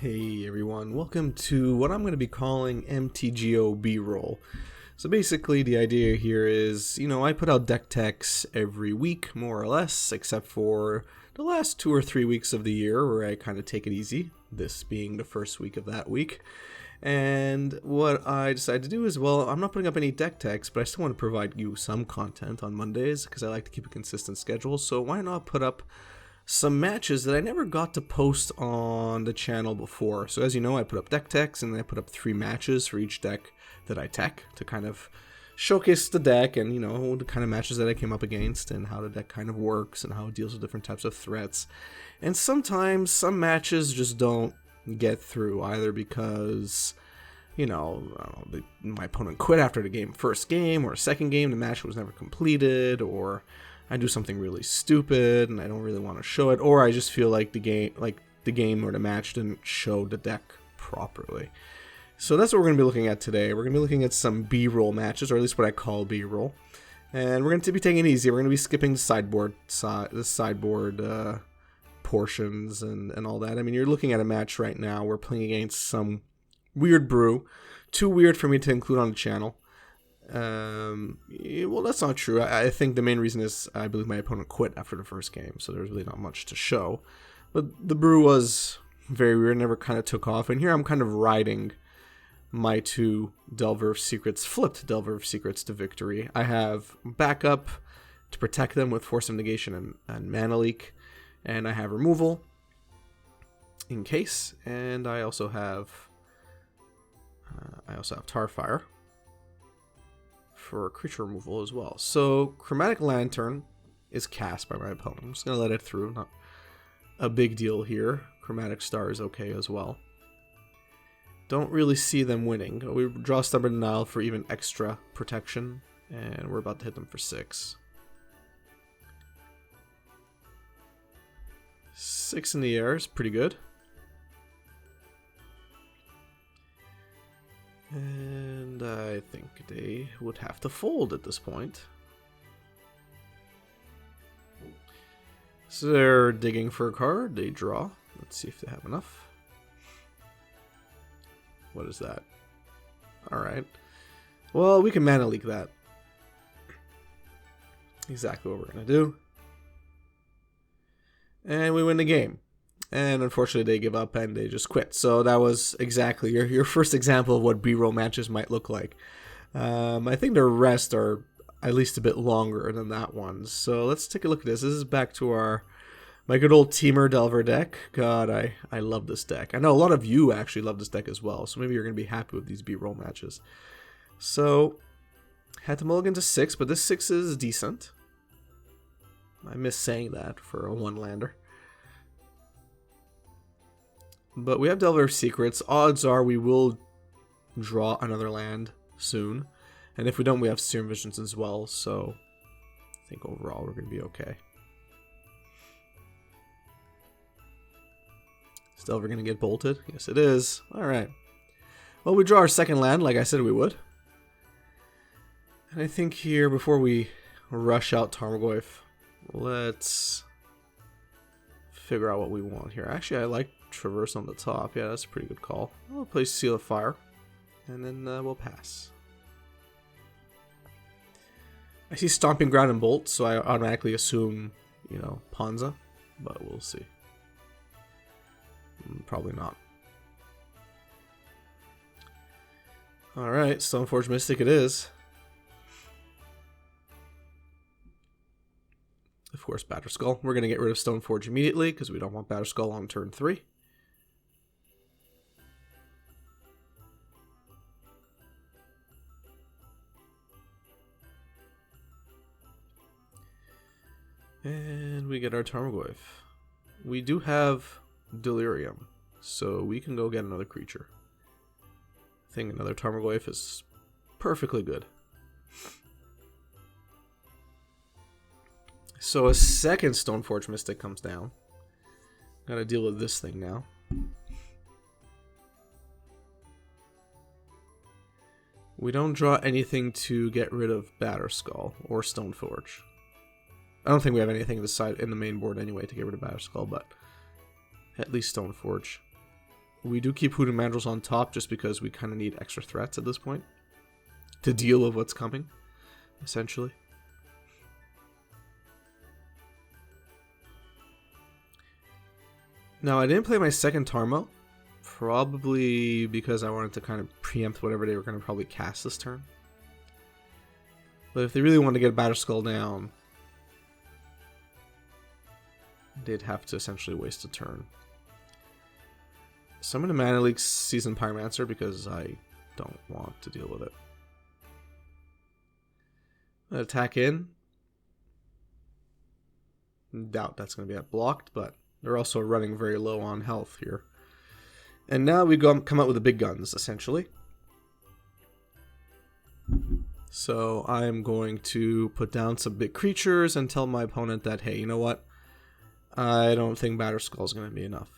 Hey everyone, welcome to what I'm going to be calling MTGO B-roll. So basically the idea here is, I put out deck techs every week, more or less, except for the last 2 or 3 weeks of the year where I kind of take it easy, this being the first week of that week. And what I decided to do is, well, I'm not putting up any deck techs, but I still want to provide you some content on Mondays because I like to keep a consistent schedule, so why not put up some matches that I never got to post on the channel before. So as you know, I put up deck techs, and then I put up 3 matches for each deck that I tech to kind of showcase the deck and, the kind of matches that I came up against and how the deck kind of works and how it deals with different types of threats. And sometimes some matches just don't get through, either because, my opponent quit after the first game or second game, the match was never completed, or I do something really stupid and I don't really want to show it, or I just feel like the game or the match didn't show the deck properly. So that's what we're going to be looking at today. We're going to be looking at some B-roll matches, or at least what I call B-roll. And we're going to be taking it easy. We're going to be skipping the sideboard portions and all that. I mean, you're looking at a match right now. We're playing against some weird brew. Too weird for me to include on the channel. Well, that's not true. I think the main reason is I believe my opponent quit after the first game, so there's really not much to show. But the brew was very weird, never kind of took off, and here I'm kind of riding my 2 Delver of Secrets, flipped Delver of Secrets to victory. I have backup to protect them with Force of Negation and Mana Leak, and I have removal in case, and I also have Tarfire for creature removal as well. So Chromatic Lantern is cast by my opponent. I'm just going to let it through. Not a big deal here. Chromatic Star is okay as well. Don't really see them winning. We draw Stubborn Denial for even extra protection, and we're about to hit them for 6. 6 in the air is pretty good. And I think they would have to fold at this point. So they're digging for a card. They draw. Let's see if they have enough. What is that? Alright. Well, we can Mana Leak that. Exactly what we're going to do. And we win the game. And unfortunately, they give up and they just quit. So that was exactly your first example of what B-roll matches might look like. I think the rest are at least a bit longer than that one. So let's take a look at this. This is back to my good old Temur Delver deck. God, I love this deck. I know a lot of you actually love this deck as well. So maybe you're going to be happy with these B-roll matches. So, had to mulligan to 6, but this 6 is decent. I miss saying that for a 1-lander. But we have Delver of Secrets. Odds are we will draw another land soon. And if we don't, we have Serum Visions as well. So I think overall we're going to be okay. Is Delver going to get bolted? Yes, it is. Alright. Well, we draw our second land like I said we would. And I think here, before we rush out Tarmogoyf, let's figure out what we want here. Actually, I like Traverse on the top. Yeah, that's a pretty good call. I'll play Seal of Fire, and then we'll pass. I see Stomping Ground and Bolt, so I automatically assume, Ponza, but we'll see. Probably not. Alright, Stoneforge Mystic it is. Of course, Batterskull. We're going to get rid of Stoneforge immediately, because we don't want Batterskull on turn 3. And we get our Tarmogoyf. We do have Delirium, so we can go get another creature. I think another Tarmogoyf is perfectly good. So a second Stoneforge Mystic comes down. Gotta deal with this thing now. We don't draw anything to get rid of Batterskull or Stoneforge. I don't think we have anything in the main board anyway to get rid of Batterskull, but at least Stoneforge. We do keep Hoodoo Mandrills on top just because we kind of need extra threats at this point to deal with what's coming, essentially. Now, I didn't play my second Tarmo, probably because I wanted to kind of preempt whatever they were going to probably cast this turn. But if they really wanted to get Batterskull down, they'd have to essentially waste a turn. So I'm going to Mana Leak Seasoned Pyromancer because I don't want to deal with it. Attack in. Doubt that's going to be blocked, but they're also running very low on health here. And now we come out with the big guns, essentially. So I'm going to put down some big creatures and tell my opponent that, hey, you know what? I don't think Batterskull is going to be enough.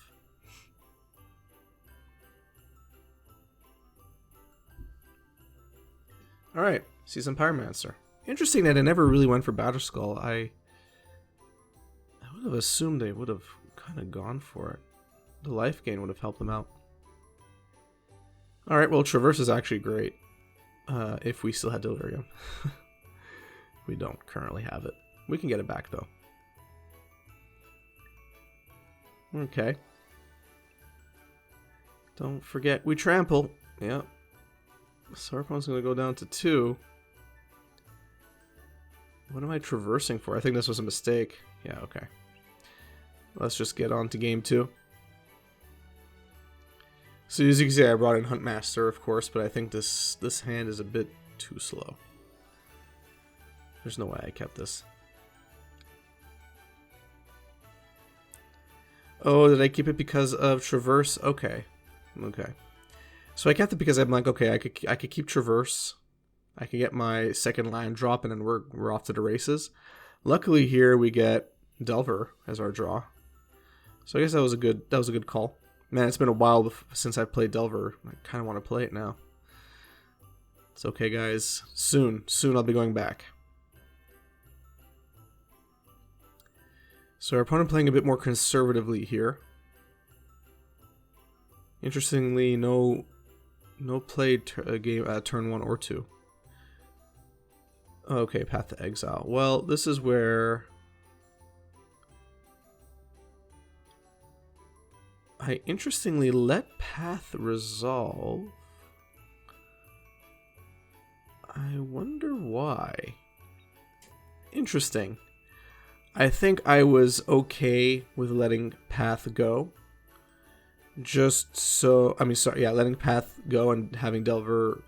Alright, Seasoned Pyromancer. Interesting that I never really went for Batterskull. I would have assumed they would have kind of gone for it. The life gain would have helped them out. Alright, well, Traverse is actually great. If we still had Delirium. We don't currently have it. We can get it back, though. Okay. Don't forget, we trample. Yep. So our opponent's going to go down to 2. What am I traversing for? I think this was a mistake. Yeah, okay. Let's just get on to game 2. So as you can see, I brought in Huntmaster, of course, but I think this hand is a bit too slow. There's no way I kept this. Oh, did I keep it because of Traverse? Okay. Okay. So I kept it because I'm like, okay, I could keep Traverse. I could get my second land drop, and then we're off to the races. Luckily here we get Delver as our draw. So I guess that was a good call. Man, it's been a while since I've played Delver. I kind of want to play it now. It's okay, guys. Soon I'll be going back. So our opponent playing a bit more conservatively here. Interestingly, no play turn 1 or 2. Okay, Path to Exile. Well, this is where I interestingly let Path resolve. I wonder why. Interesting. I think I was okay with letting Path go. Just so, letting Path go and having Delver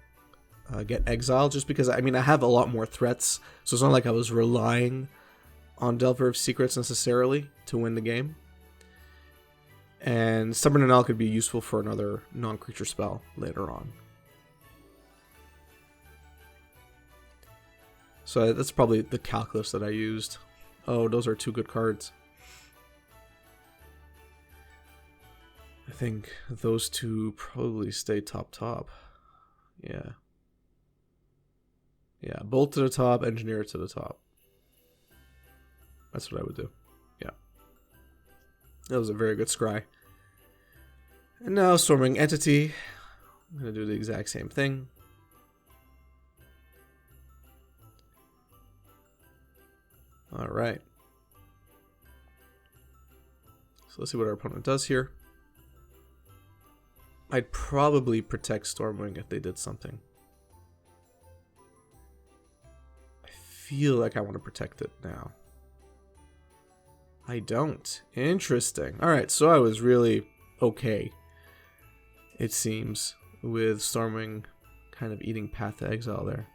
get exiled, just because, I have a lot more threats, so it's not like I was relying on Delver of Secrets necessarily to win the game. And Stubborn Anal could be useful for another non-creature spell later on. So that's probably the calculus that I used. Oh, those are 2 good cards. I think those 2 probably stay top. Yeah. Yeah, Bolt to the top, Engineer to the top. That's what I would do. Yeah. That was a very good scry. And now, Storming Entity. I'm going to do the exact same thing. Alright. So let's see what our opponent does here. I'd probably protect Stormwing if they did something. I feel like I want to protect it now. I don't. Interesting. Alright, so I was really okay, it seems, with Stormwing kind of eating Path to Exile there.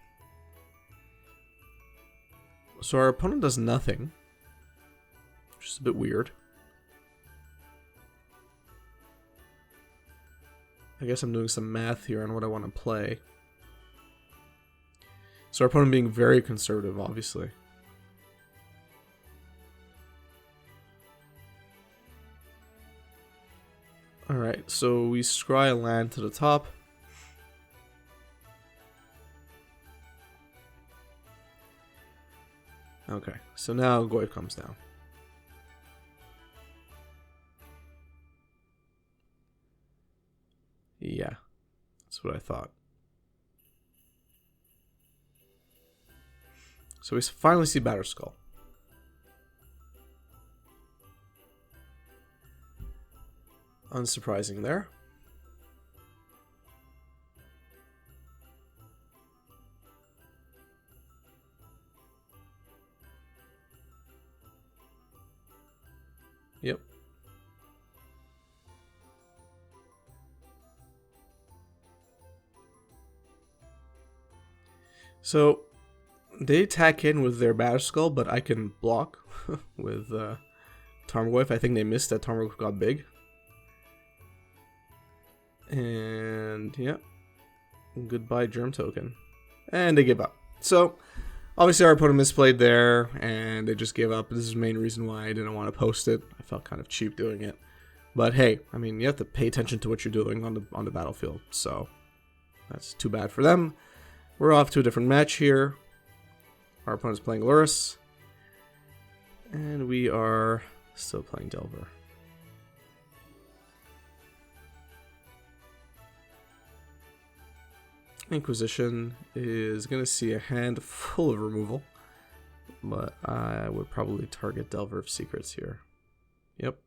So our opponent does nothing, which is a bit weird. I guess I'm doing some math here on what I want to play. So our opponent being very conservative, obviously. Alright, so we scry a land to the top. Okay, so now Goyf comes down. That's what I thought. So we finally see Batterskull. Unsurprising there. Yep. So they attack in with their Batterskull, but I can block with Tarmogoyf. I think they missed that Tarmogoyf got big. And yeah, goodbye Germ Token. And they give up. So obviously our opponent misplayed there, and they just gave up. This is the main reason why I didn't want to post it. I felt kind of cheap doing it. But hey, I mean, you have to pay attention to what you're doing on the battlefield. So that's too bad for them. We're off to a different match here. Our opponent's playing Lurrus. And we are still playing Delver. Inquisition is going to see a hand full of removal, but I would probably target Delver of Secrets here. Yep.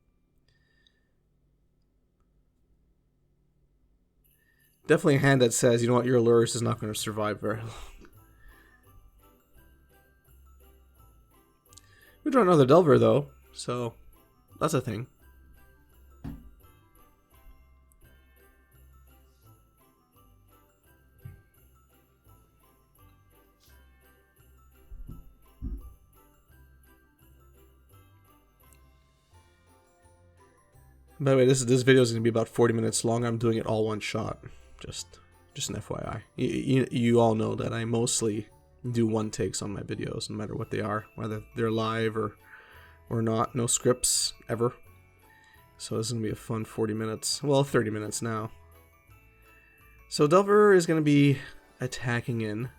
Definitely a hand that says, you know what, your Lurrus is not going to survive very long. We draw another Delver though, so that's a thing. By the way, this video is going to be about 40 minutes long. I'm doing it all one shot. Just an FYI. You all know that I mostly do one takes on my videos, no matter what they are, whether they're live or not. No scripts ever. So this is going to be a fun 40 minutes. Well, 30 minutes now. So Delver is going to be attacking in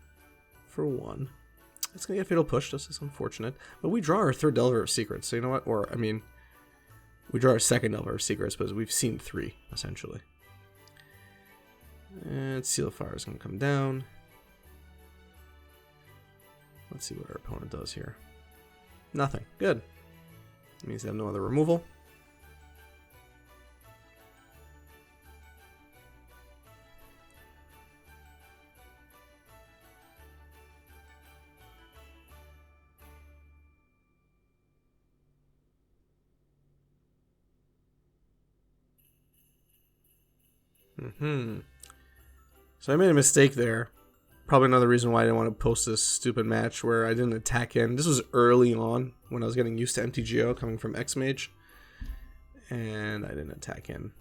for 1. It's going to get Fatal Push. This is unfortunate. But we draw our third Delver of Secrets. So you know what? Or, I mean, we draw our second Delver of Secrets, but we've seen 3, essentially. And Seal of Fire is going to come down. Let's see what our opponent does here. Nothing. Good. It means they have no other removal. So I made a mistake there. Probably another reason why I didn't want to post this stupid match where I didn't attack in. This was early on when I was getting used to MTGO coming from X-Mage. And I didn't attack in.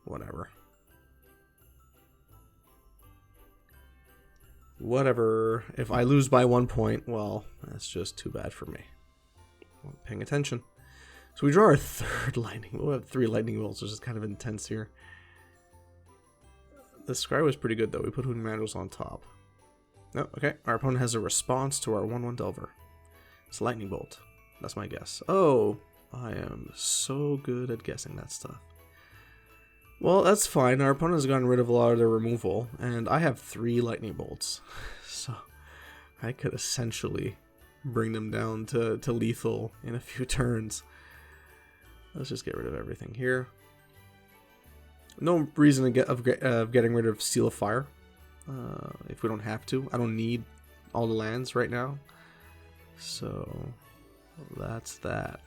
Whatever. Whatever. If I lose by 1 point, well, that's just too bad for me. I'm not paying attention. So we draw our third lightning. We'll have 3 lightning bolts, which is kind of intense here. The scry was pretty good though. We put Hooting Mandrills on top. Oh, okay. Our opponent has a response to our 1/1 Delver. It's Lightning Bolt. That's my guess. Oh, I am so good at guessing that stuff. Well, that's fine. Our opponent has gotten rid of a lot of their removal, and I have 3 Lightning Bolts. So I could essentially bring them down to lethal in a few turns. Let's just get rid of everything here. No reason to getting rid of Seal of Fire if we don't have to. I don't need all the lands right now. So that's that.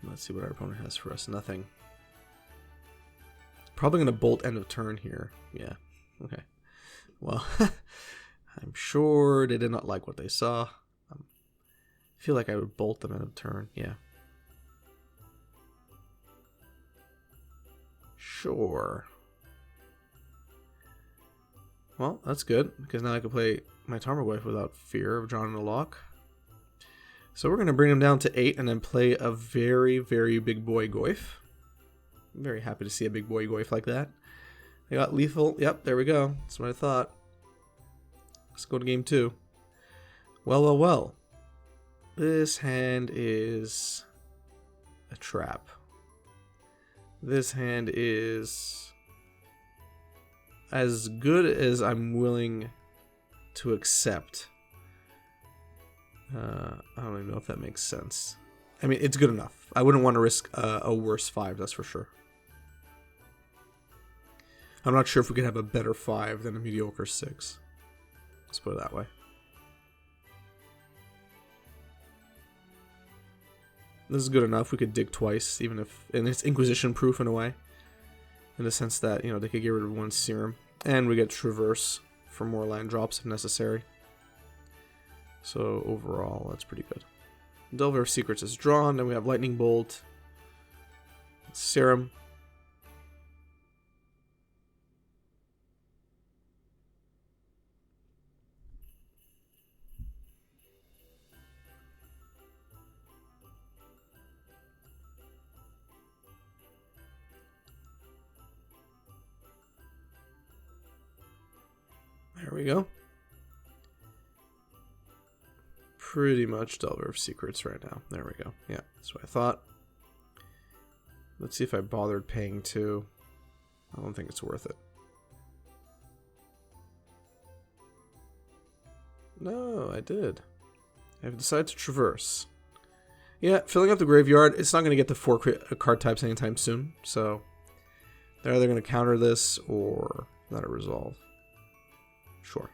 Let's see what our opponent has for us. Nothing. Probably going to bolt end of turn here. Yeah. Okay. Well, I'm sure they did not like what they saw. I feel like I would bolt them end of turn. Yeah. Sure. Well, that's good, because now I can play my Tarmogoyf without fear of drawing a lock. So we're going to bring him down to 8 and then play a very, very big boy Goyf. I'm very happy to see a big boy Goyf like that. I got lethal. Yep, there we go. That's what I thought. Let's go to game 2. Well, well, well. This hand is a trap. This hand is as good as I'm willing to accept. I don't even know if that makes sense. I mean, it's good enough. I wouldn't want to risk a worse 5, that's for sure. I'm not sure if we could have a better 5 than a mediocre 6. Let's put it that way. This is good enough. We could dig twice, even if... And it's Inquisition proof in a way. In the sense that, you know, they could get rid of 1 Serum. And we get Traverse for more land drops if necessary. So overall, that's pretty good. Delver of Secrets is drawn. Then we have Lightning Bolt. Serum. There we go. Pretty much Delver of Secrets right now. There we go. Yeah, that's what I thought. Let's see if I bothered paying 2. I don't think it's worth it. No, I did. I've decided to Traverse. Yeah, filling up the graveyard, it's not going to get to 4 card types anytime soon, so they're either going to counter this or let it resolve. Sure.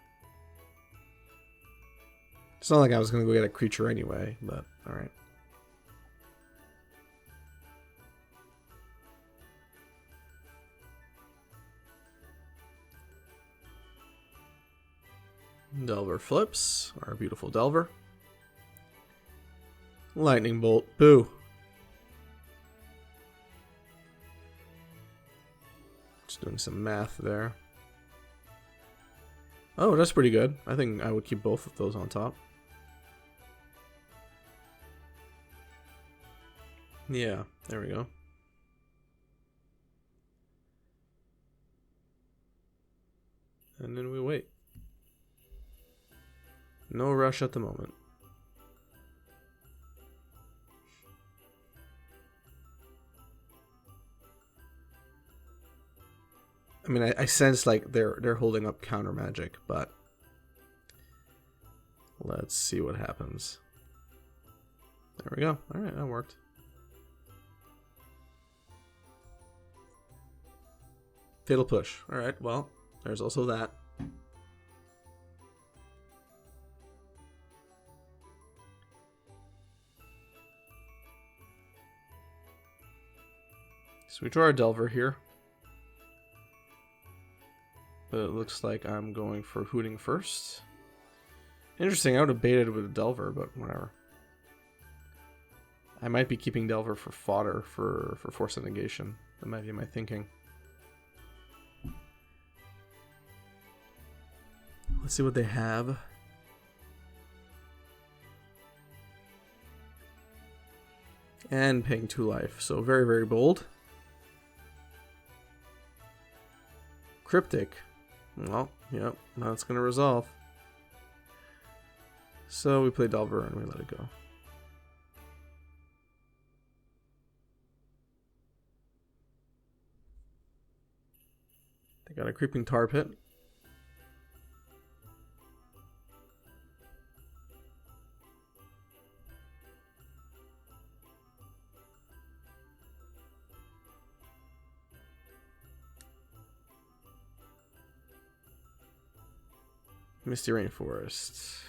It's not like I was going to go get a creature anyway, but alright. Delver flips, our beautiful Delver. Lightning Bolt, boo. Just doing some math there. Oh, that's pretty good. I think I would keep both of those on top. Yeah, there we go. And then we wait. No rush at the moment. I mean, I sense like they're holding up counter magic, but let's see what happens. There we go. All right, that worked. Fatal Push. All right, well, there's also that. So we draw our Delver here. But it looks like I'm going for Hooting first. Interesting, I would have baited with a Delver, but whatever. I might be keeping Delver for fodder for Force of Negation. That might be my thinking. Let's see what they have. And paying 2 life, so very, very bold. Cryptic. Well, yep, now it's going to resolve. So we play Delver and we let it go. They got a Creeping Tar Pit. Misty Rainforest.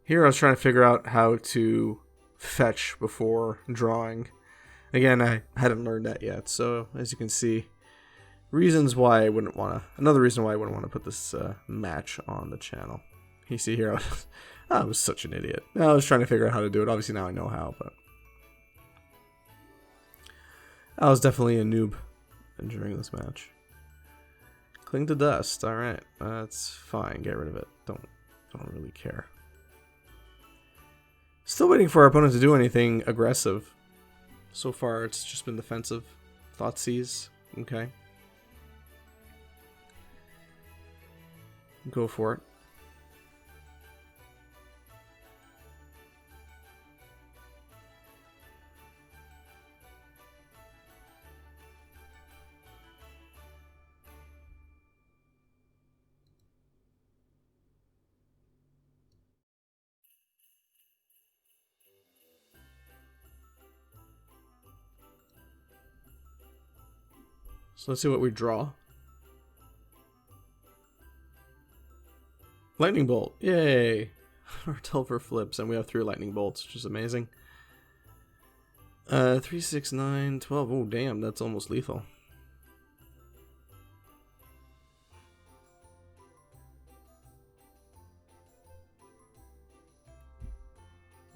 Here I was trying to figure out how to fetch before drawing. Again, I hadn't learned that yet, so as you can see, reasons why I wouldn't want to... Another reason why I wouldn't want to put this match on the channel. You see here, I was such an idiot. I was trying to figure out how to do it. Obviously now I know how, but... I was definitely a noob during this match. Cling to Dust. Alright, that's fine. Get rid of it. Don't really care. Still waiting for our opponent to do anything aggressive. So far, it's just been defensive. Thoughtseize. Okay. Go for it. So let's see what we draw. Lightning bolt. Yay. Our Telfer flips, and we have 3 lightning bolts, which is amazing. 3, 6, 9, 12. Oh, damn, that's almost lethal.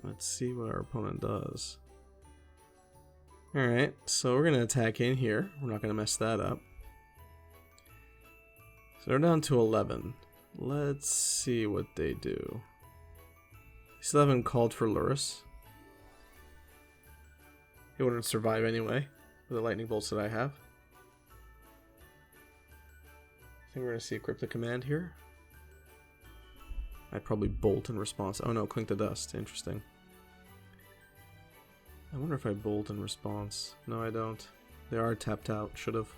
Let's see what our opponent does. Alright, so we're going to attack in here. We're not going to mess that up. So they're down to 11. Let's see what they do. They still haven't called for Lurrus. He wouldn't survive anyway with the lightning bolts that I have. I think we're going to see a cryptic command here. I'd probably bolt in response. Oh no, clink to dust. Interesting. I wonder if I bolt in response. No, I don't. They are tapped out. Should have.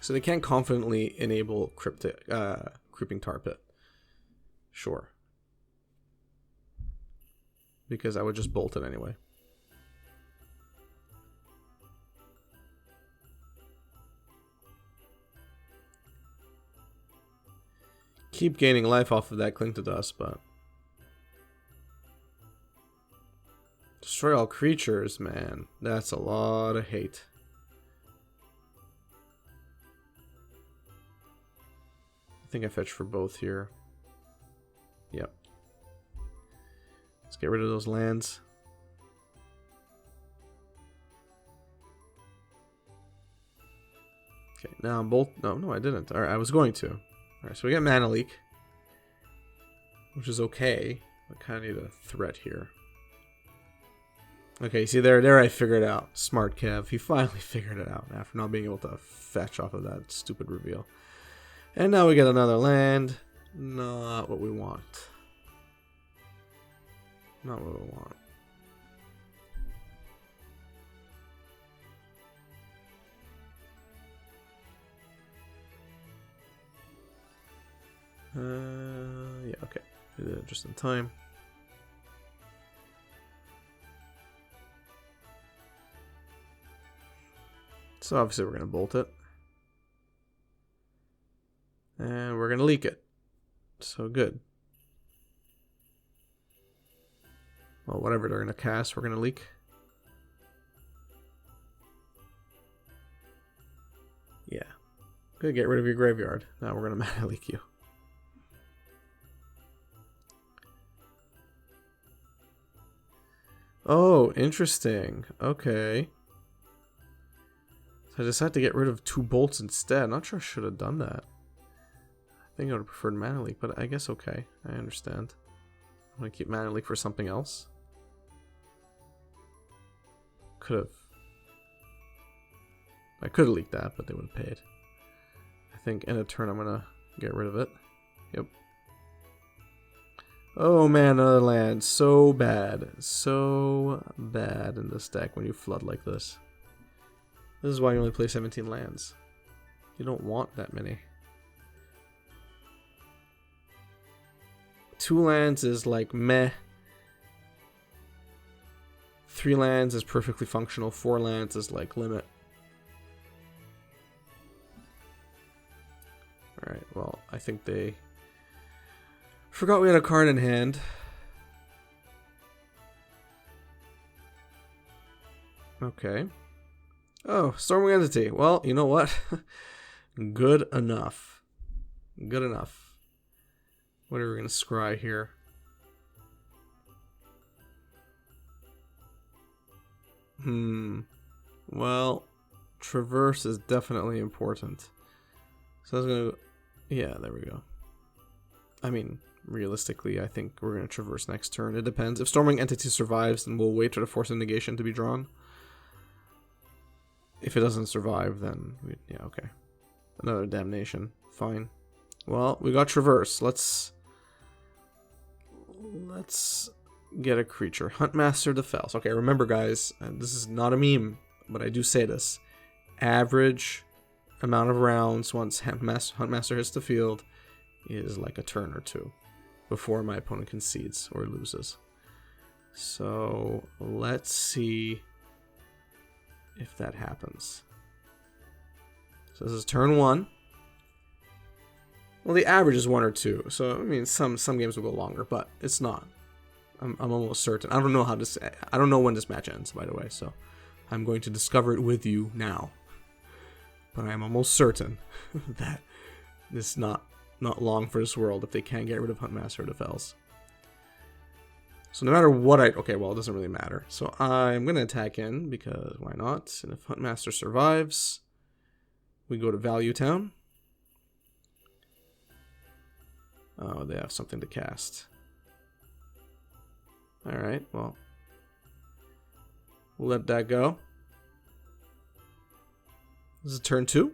So they can't confidently enable creeping tar pit. Sure. Because I would just bolt it anyway. Keep gaining life off of that cling to dust, but destroy all creatures, man. That's a lot of hate. I think I fetch for both here. Yep. Let's get rid of those lands. Okay, now I'm bolt. No, I didn't. Alright, I was going to. Alright, so we get mana leak, which is okay. I kind of need a threat here. Okay, see there I figured it out. Smart Kev. He finally figured it out after not being able to fetch off of that stupid reveal. And now we get another land. Not what we want. Not what we want. Yeah, okay. We did it just in time. So obviously we're going to bolt it. And we're going to leak it. So good. Well, whatever they're going to cast, we're going to leak. Yeah. Good, get rid of your graveyard. Now we're going to mana leak you. Oh, interesting. Okay. So I decided to get rid of 2 bolts instead. I'm not sure I should have done that. I think I would have preferred mana leak, but I guess okay. I understand. I'm going to keep mana leak for something else. Could have. I could have leaked that, but they would have paid. I think in a turn I'm going to get rid of it. Yep. Oh man, another land. So bad. So bad in this deck when you flood like this. This is why you only play 17 lands. You don't want that many. 2 lands is like meh. 3 lands is perfectly functional. 4 lands is like limit. Alright, well, I think they forgot we had a card in hand. Okay. Oh, Stormwing Entity. Well, you know what? Good enough. Good enough. What are we going to scry here? Well, traverse is definitely important. So I was going to... Yeah, there we go. I mean, realistically, I think we're going to traverse next turn. It depends. If Stormwing Entity survives, then we'll wait for the Force of Negation to be drawn. If it doesn't survive, then... yeah, okay. Another Damnation. Fine. Well, we got Traverse. Let's get a creature. Huntmaster the Fells. Okay, remember guys, this is not a meme, but I do say this. Average amount of rounds once Huntmaster hits the field is like a turn or two before my opponent concedes or loses. So let's see if that happens. So this is turn 1. Well, the average is 1 or 2. So I mean, some games will go longer, but it's not. I'm almost certain. I don't know how this. I don't know when this match ends, by the way. So I'm going to discover it with you now. But I am almost certain that this is not long for this world if they can't get rid of Huntmaster or the Fells. So no matter what okay, well, it doesn't really matter. So I'm going to attack in, because why not? And if Huntmaster survives, we go to Value Town. Oh, they have something to cast. Alright, well, we'll let that go. This is turn 2.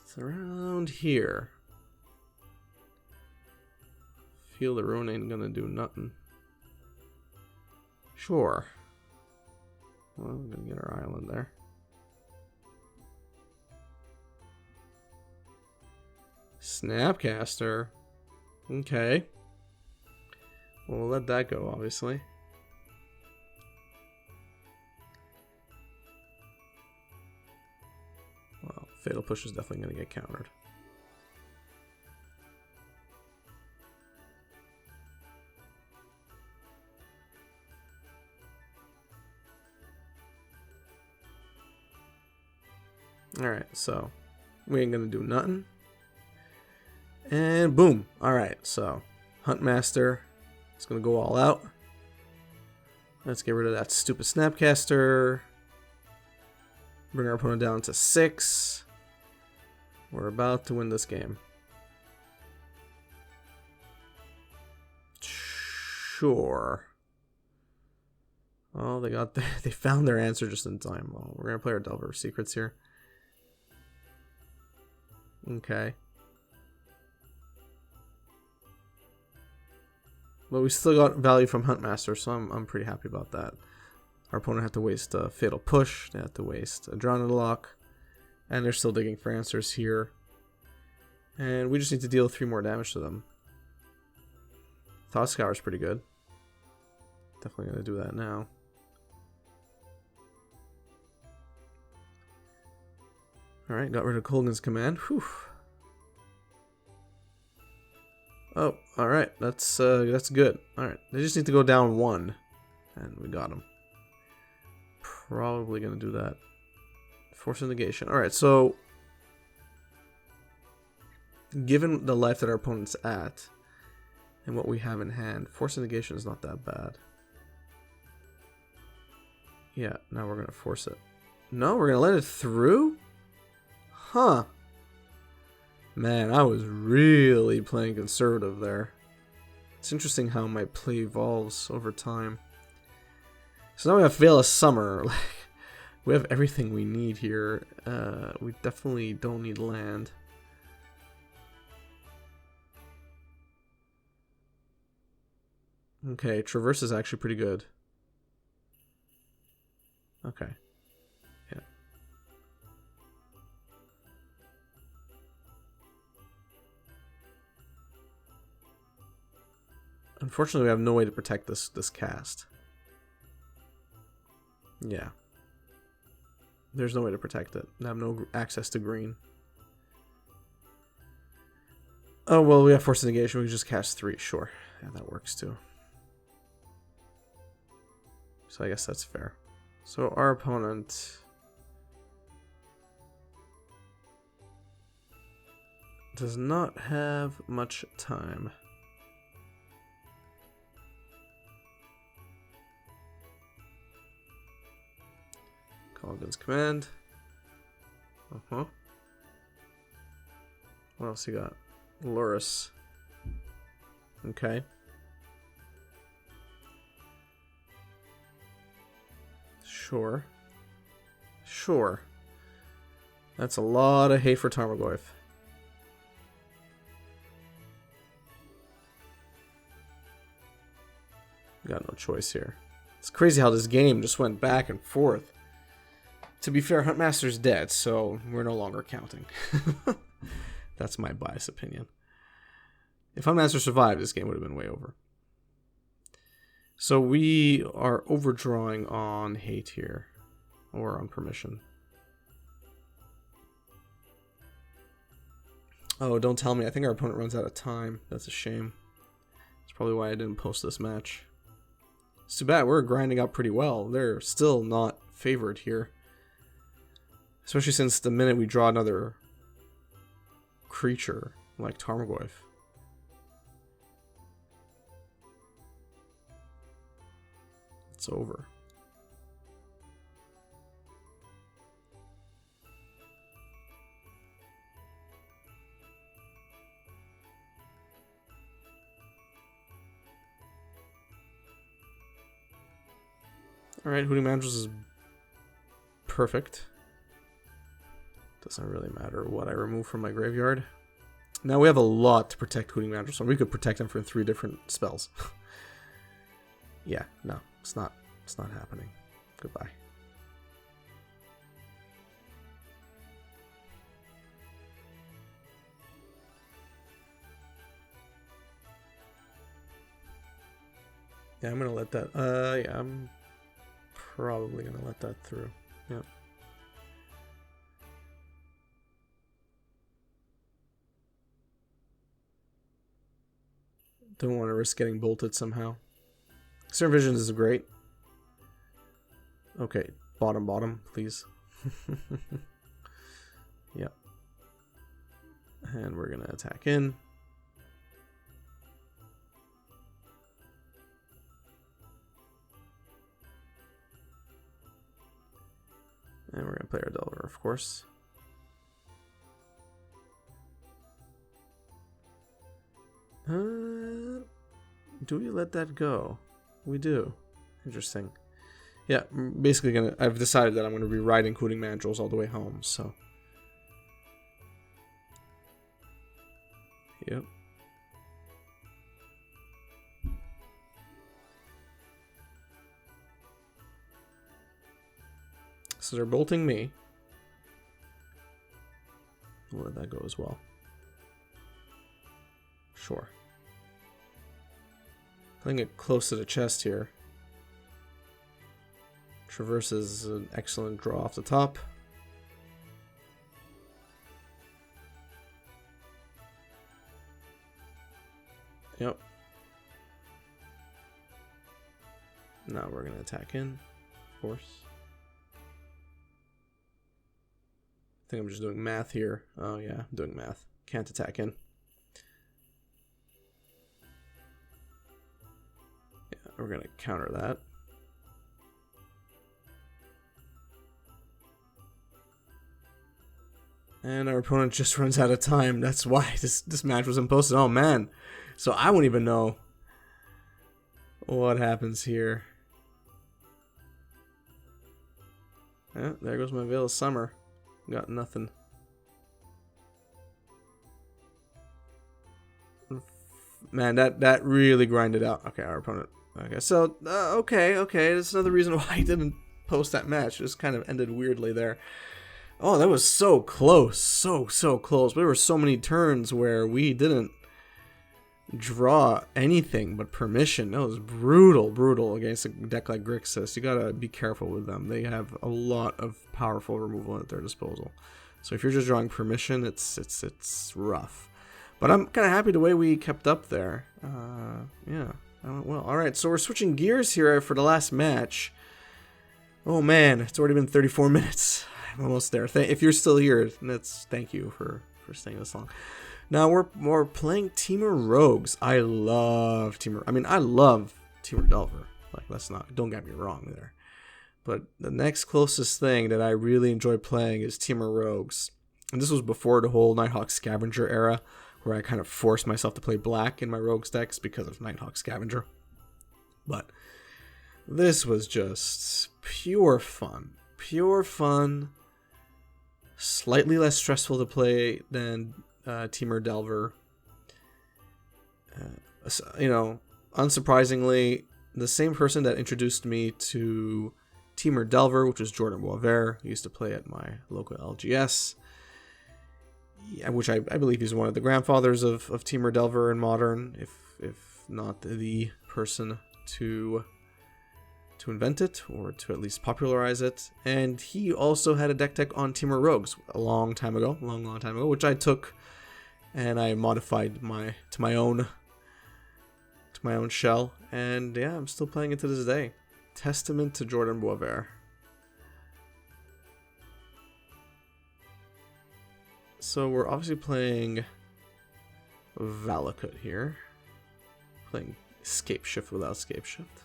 It's around here. Feel the ruin ain't gonna do nothing. Sure. Well, we're gonna get our island there. Snapcaster. Okay. We'll let that go, obviously. Well, Fatal Push is definitely going to get countered. Alright, so we ain't going to do nothing. And boom. Alright, so Huntmaster is going to go all out. Let's get rid of that stupid Snapcaster. Bring our opponent down to 6. We're about to win this game. Sure. Oh, they found their answer just in time. Well, we're going to play our Delver of Secrets here. Okay. But we still got value from Huntmaster, so I'm pretty happy about that. Our opponent had to waste a Fatal Push, they had to waste a Drowned Lock, and they're still digging for answers here. And we just need to deal 3 more damage to them. Thought Scour is pretty good. Definitely going to do that now. Alright, got rid of Colgan's command. Whew. Oh, alright, that's good. Alright, they just need to go down 1. And we got them. Probably going to do that. Force of Negation. Alright, so given the life that our opponent's at and what we have in hand, Force of Negation is not that bad. Yeah, now we're going to force it. No, we're going to let it through? Huh. Man, I was really playing conservative there. It's interesting how my play evolves over time. So now we have Veil of Summer. Like, we have everything we need here. We definitely don't need land. Okay, Traverse is actually pretty good. Okay. Yeah. Unfortunately, we have no way to protect this cast. Yeah. There's no way to protect it. I have no access to green. Oh, well, we have Force of Negation. We can just cast 3. Sure. Yeah, that works too. So I guess that's fair. So our opponent does not have much time. Colgan's command. What else you got? Lurus. Okay. Sure. Sure. That's a lot of hate for Tarmogoyf. Got no choice here. It's crazy how this game just went back and forth. To be fair, Huntmaster's dead, so we're no longer counting. That's my biased opinion. If Unmaster survived, this game would have been way over. So we are overdrawing on hate here, or on permission. Oh, don't tell me. I think our opponent runs out of time. That's a shame. That's probably why I didn't post this match. It's too bad. We're grinding up pretty well. They're still not favored here. Especially since the minute we draw another creature, like Tarmogoyf. It's over. Alright, Hooting Mandrills is perfect. Doesn't really matter what I remove from my graveyard. Now we have a lot to protect Hooting Mandrills, so we could protect them from 3 different spells. Yeah, no, it's not happening. Goodbye. Yeah, I'm gonna let that. Yeah, I'm probably gonna let that through. Yeah. Don't want to risk getting bolted somehow. External Vision is great. Okay, bottom, please. Yep. And we're gonna attack in. And we're gonna play our Delver, of course. Do we let that go? We do. Interesting. Yeah, basically I've decided that I'm gonna be riding Hooting Mandrills all the way home, so. Yep. So they're bolting me. We'll let that go as well. Sure. Playing it close to the chest here. Traverse is an excellent draw off the top. Yep. Now we're going to attack in, of course. I think I'm just doing math here. Oh yeah, I'm doing math. Can't attack in. Yeah, we're going to counter that. And our opponent just runs out of time. That's why this match was imposted. Oh man. So I won't even know what happens here. Yeah, there goes my Veil of Summer. Got nothing. Man, that really grinded out. Okay, our opponent. Okay, so okay. That's another reason why I didn't post that match. It just kind of ended weirdly there. Oh, that was so close, so close. There were so many turns where we didn't draw anything but permission. That was brutal against a deck like Grixis. You gotta be careful with them. They have a lot of powerful removal at their disposal. So if you're just drawing permission, it's rough. But I'm kind of happy the way we kept up there. Yeah, I went well. All right, so we're switching gears here for the last match. Oh man, it's already been 34 minutes. I'm almost there. If you're still here, thank you for staying this long. Now we're playing Temur Rogues. I love Temur. I mean, I love Temur Delver. Like, don't get me wrong there. But the next closest thing that I really enjoy playing is Temur Rogues. And this was before the whole Nighthawk Scavenger era, where I kind of forced myself to play black in my Rogues decks because of Nighthawk Scavenger. But this was just pure fun. Pure fun. Slightly less stressful to play than Temur Delver. You know, unsurprisingly, the same person that introduced me to Temur Delver, which was Jordan Boisvert, who used to play at my local LGS, yeah, which I believe he's one of the grandfathers of Temur Delver in Modern, if not the person to invent it, or to at least popularize it. And he also had a deck tech on Temur Rogues a long time ago, long time ago, which I took and I modified to my own shell. And yeah, I'm still playing it to this day. Testament to Jordan Boisvert. So we're obviously playing Valakut here. Playing Scape Shift without Scape Shift.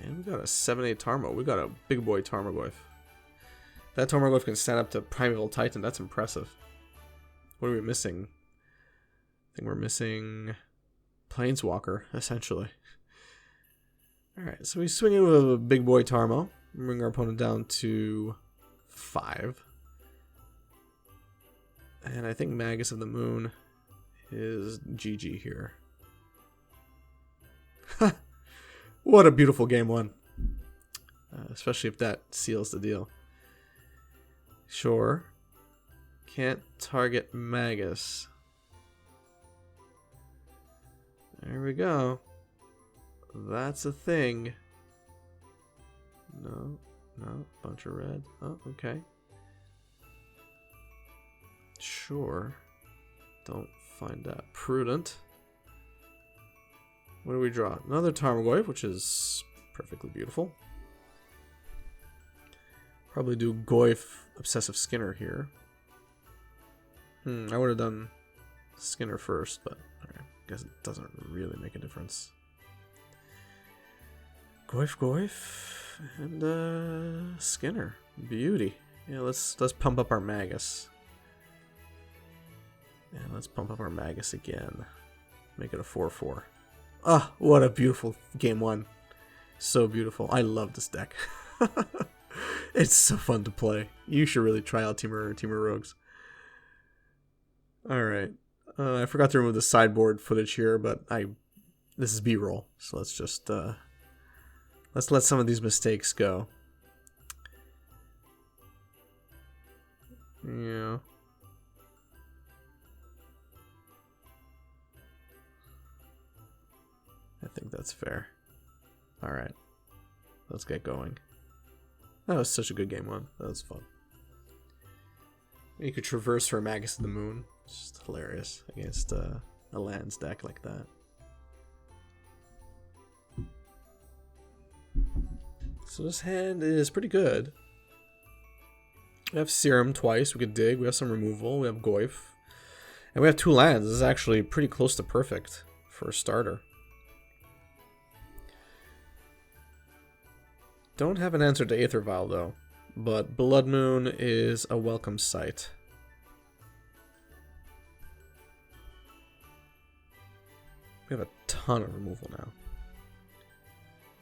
And we got a 7/8 Tarmo. We got a big boy Tarmogoyf. That Tarmogoyf can stand up to Primeval Titan. That's impressive. What are we missing? I think we're missing Planeswalker, essentially. Alright, so we swing in with a big boy Tarmo. Bring our opponent down to 5. And I think Magus of the Moon is GG here. What a beautiful game one. Especially if that seals the deal. Sure. Can't target Magus. There we go. That's a thing. No. Bunch of red. Oh, okay. Sure. Don't find that prudent. What do we draw? Another Tarmogoyf, which is perfectly beautiful. Probably do Goyf Obsessive Skinner here. I would have done Skinner first, but I guess it doesn't really make a difference. Goyf, and Skinner. Beauty. Yeah, let's pump up our Magus. And let's pump up our Magus again. Make it a 4/4. Ah, what a beautiful game one. So beautiful. I love this deck. It's so fun to play. You should really try out Temur Rogues. Alright. I forgot to remove the sideboard footage here, but this is B-roll. So let's just let's let some of these mistakes go. Yeah. I think that's fair. Alright. Let's get going. That was such a good game one. That was fun. You could traverse for Magus of the Moon. It's just hilarious against a lands deck like that. So this hand is pretty good. We have Serum twice. We could dig. We have some removal. We have Goyf. And we have 2 lands. This is actually pretty close to perfect for a starter. Don't have an answer to Aether Vial though, but Blood Moon is a welcome sight. We have a ton of removal now.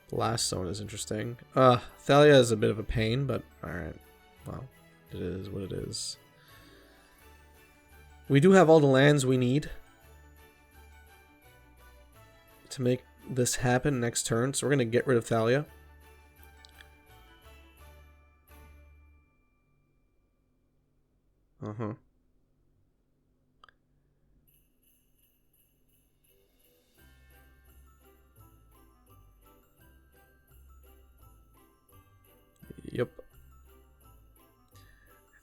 Blast Zone is interesting. Thalia is a bit of a pain, but alright. Well, it is what it is. We do have all the lands we need to make this happen next turn, so we're going to get rid of Thalia. Yep.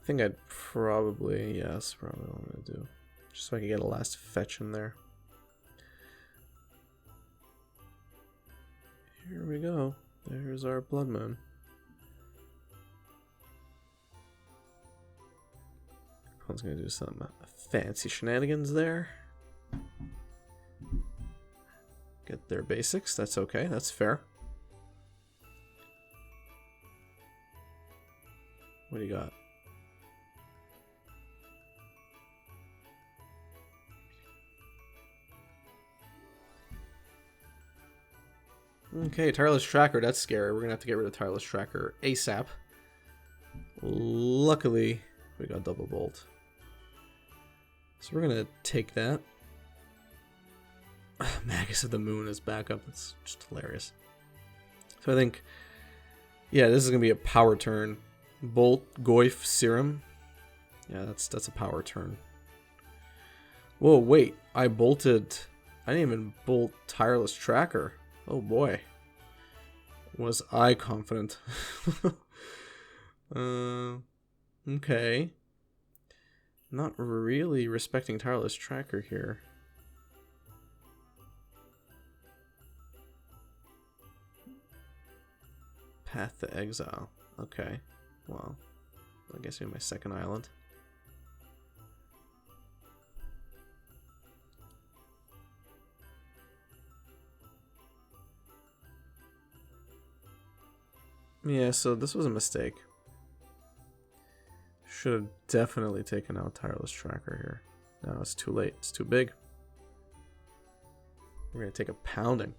I think I'd probably, yes, probably what I'm going to do. Just so I can get a last fetch in there. Here we go. There's our Blood Moon. Opponent's going to do some fancy shenanigans there. Get their basics. That's okay. That's fair. What do you got? Okay, Tireless Tracker. That's scary. We're going to have to get rid of Tireless Tracker ASAP. Luckily, we got Double Bolt. So we're going to take that. Magus of the Moon is back up. That's just hilarious. So I think Yeah, this is gonna be a power turn. Bolt, Goif, Serum. Yeah, that's a power turn. Whoa, wait. I bolted... I didn't even bolt Tireless Tracker. Oh boy. Was I confident? Okay. Not really respecting Tireless Tracker here. Path to Exile. Okay. Well, I guess maybe my second island. Yeah, so this was a mistake. Should have definitely taken out Tireless Tracker here. No, it's too late. It's too big. We're going to take a pounding.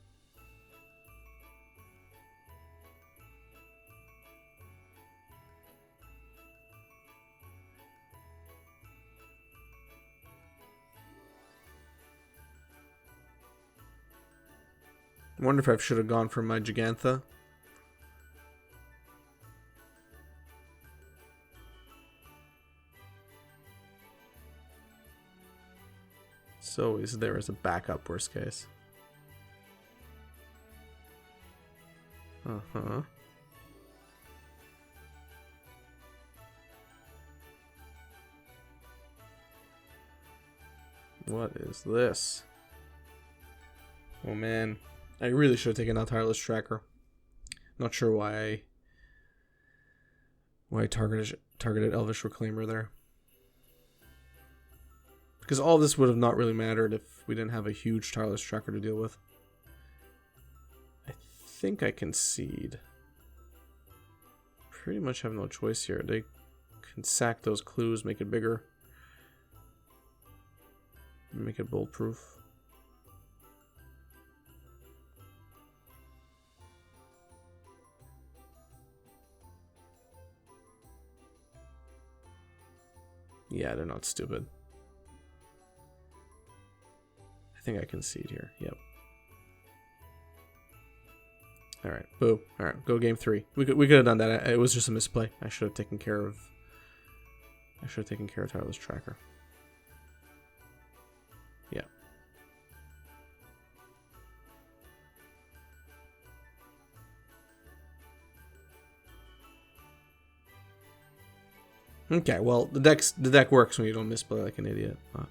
I wonder if I should have gone for my Gigantha. So is there as a backup, worst case. Uh-huh. What is this? Oh man. I really should have taken out Tireless Tracker. Not sure why I targeted Elvish Reclaimer there. Because all this would have not really mattered if we didn't have a huge Tireless Tracker to deal with. I think I concede. Pretty much have no choice here. They can sack those clues, make it bigger. Make it bulletproof. Yeah, they're not stupid. I think I concede here. Yep. Alright, boo. Alright, go game 3. We could have done that. It was just a misplay. I should have taken care of Tireless Tracker. Yeah. Okay, well the deck works when you don't misplay like an idiot. But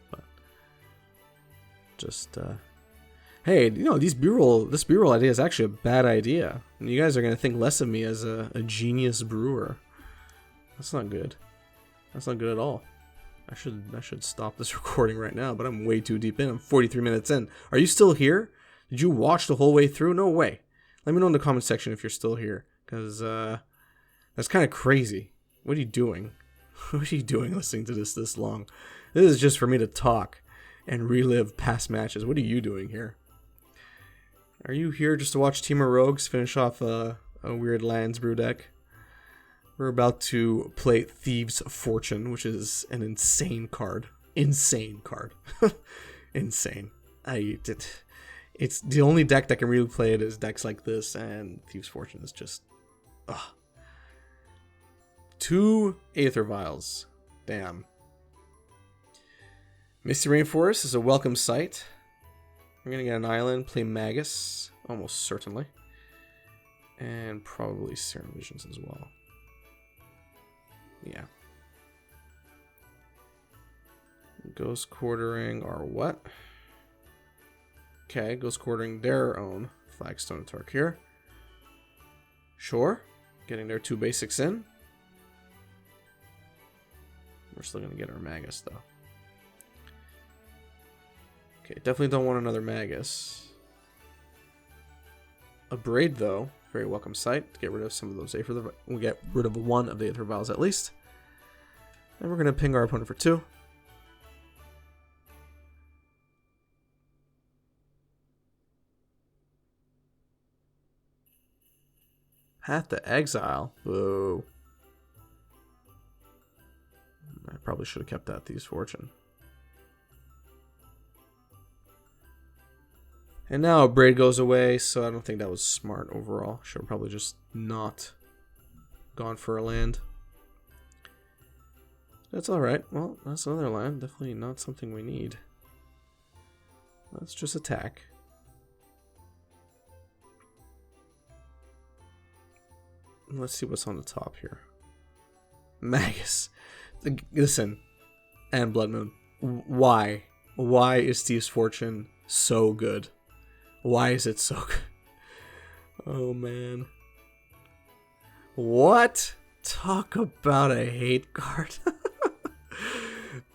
just hey, you know, this B-roll idea is actually a bad idea. And you guys are gonna think less of me as a genius brewer. That's not good. That's not good at all. I should stop this recording right now, but I'm way too deep in. I'm 43 minutes in. Are you still here? Did you watch the whole way through? No way. Let me know in the comment section if you're still here, because that's kind of crazy. What are you doing? What are you doing listening to this long? This is just for me to talk and relive past matches. What are you doing here? Are you here just to watch Temur Rogues finish off a weird lands brew deck? We're about to play Thieves' Fortune, which is an insane card. Insane card. Insane. It's the only deck that can really play it is decks like this, and Thieves' Fortune is just... Ugh. 2 Aether Vials. Damn. Misty Rainforest is a welcome sight. We're going to get an island, play Magus, almost certainly. And probably Serum Visions as well. Yeah. Ghost Quartering our what? Okay, Ghost Quartering their own Flagstone Torque here. Sure. Getting their 2 basics in. We're still going to get our Magus, though. Okay, definitely don't want another Magus. A Braid, though. Very welcome sight to get rid of some of those Aether. We'll get rid of 1 of the Aether Vials at least. And we're going to ping our opponent for 2. Path to Exile. Boo. I probably should have kept that Thieves' Fortune. And now a Braid goes away, so I don't think that was smart overall. Should have probably just not gone for a land. That's alright. Well, that's another land. Definitely not something we need. Let's just attack. Let's see what's on the top here. Magus. Listen. And Blood Moon. Why? Why is Steve's Fortune so good? Why is it so good? Oh, man. What? Talk about a hate card.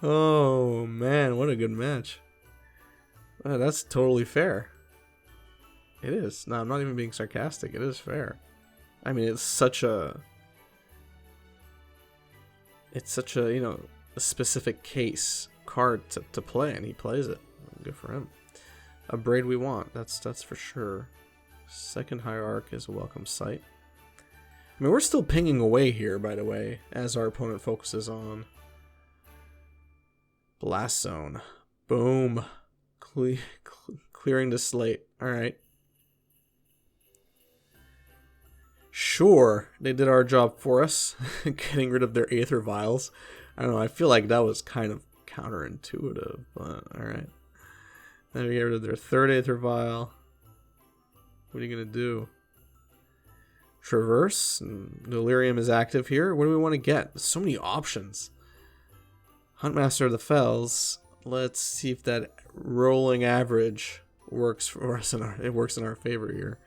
Oh, man. What a good match. That's totally fair. It is. No, I'm not even being sarcastic. It is fair. I mean, it's such a, you know, a specific case card to play, and he plays it. Good for him. A braid we want. That's for sure. Second Hierarch is a welcome sight. I mean, we're still pinging away here, by the way, as our opponent focuses on Blast Zone. Boom. Clearing the slate. Alright. Sure, they did our job for us, getting rid of their Aether Vials. I don't know, I feel like that was kind of counterintuitive, but alright. Then we get rid of their third Aether Vial. What are you going to do? Traverse. Delirium is active here. What do we want to get? There's so many options. Huntmaster of the Fells. Let's see if that rolling average works for us. It works in our favor here.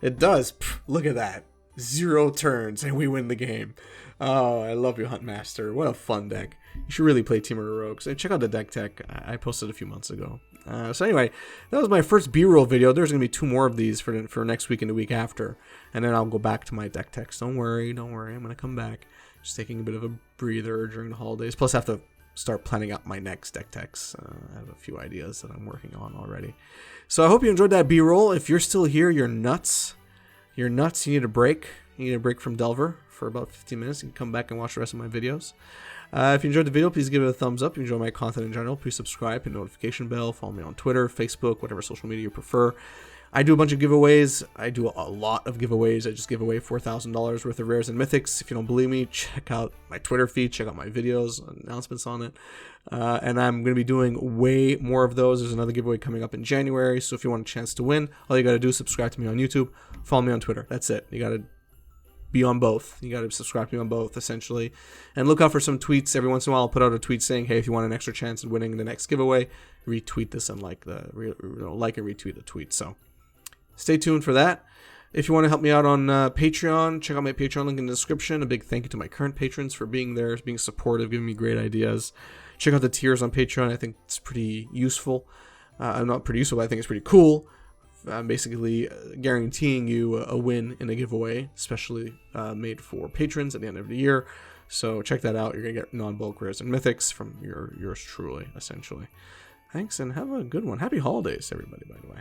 It does. Pff, look at that. 0 turns and we win the game. Oh, I love you, Huntmaster. What a fun deck. You should really play Temur Rogues. And check out the deck tech I posted a few months ago. So anyway, that was my first B-roll video. There's going to be 2 more of these for next week and the week after. And then I'll go back to my deck techs. Don't worry. I'm going to come back. Just taking a bit of a breather during the holidays. Plus I have to start planning out my next deck techs. I have a few ideas that I'm working on already. So I hope you enjoyed that B-roll. If you're still here, you're nuts. You're nuts. You need a break. You need a break from Delver for about 15 minutes. You can come back and watch the rest of my videos. If you enjoyed the video, please give it a thumbs up. If you enjoy my content in general, please subscribe, hit the notification bell, follow me on Twitter, Facebook, whatever social media you prefer. I do a bunch of giveaways. I do a lot of giveaways. I just give away $4,000 worth of rares and mythics. If you don't believe me, check out my Twitter feed, check out my videos, announcements on it. And I'm going to be doing way more of those. There's another giveaway coming up in January. So if you want a chance to win, all you got to do is subscribe to me on YouTube, follow me on Twitter. That's it. You got to be on both. You got to subscribe to me on both, essentially. And look out for some tweets. Every once in a while, I'll put out a tweet saying, hey, if you want an extra chance in winning the next giveaway, retweet this and like and retweet the tweet. So stay tuned for that. If you want to help me out on Patreon, check out my Patreon link in the description. A big thank you to my current patrons for being there, being supportive, giving me great ideas. Check out the tiers on Patreon. I think it's pretty useful. Not pretty useful, but I think it's pretty cool. I'm basically guaranteeing you a win in a giveaway, especially made for patrons at the end of the year. So check that out. You're going to get non-bulk rares and mythics from yours truly, essentially. Thanks, and have a good one. Happy holidays, everybody, by the way.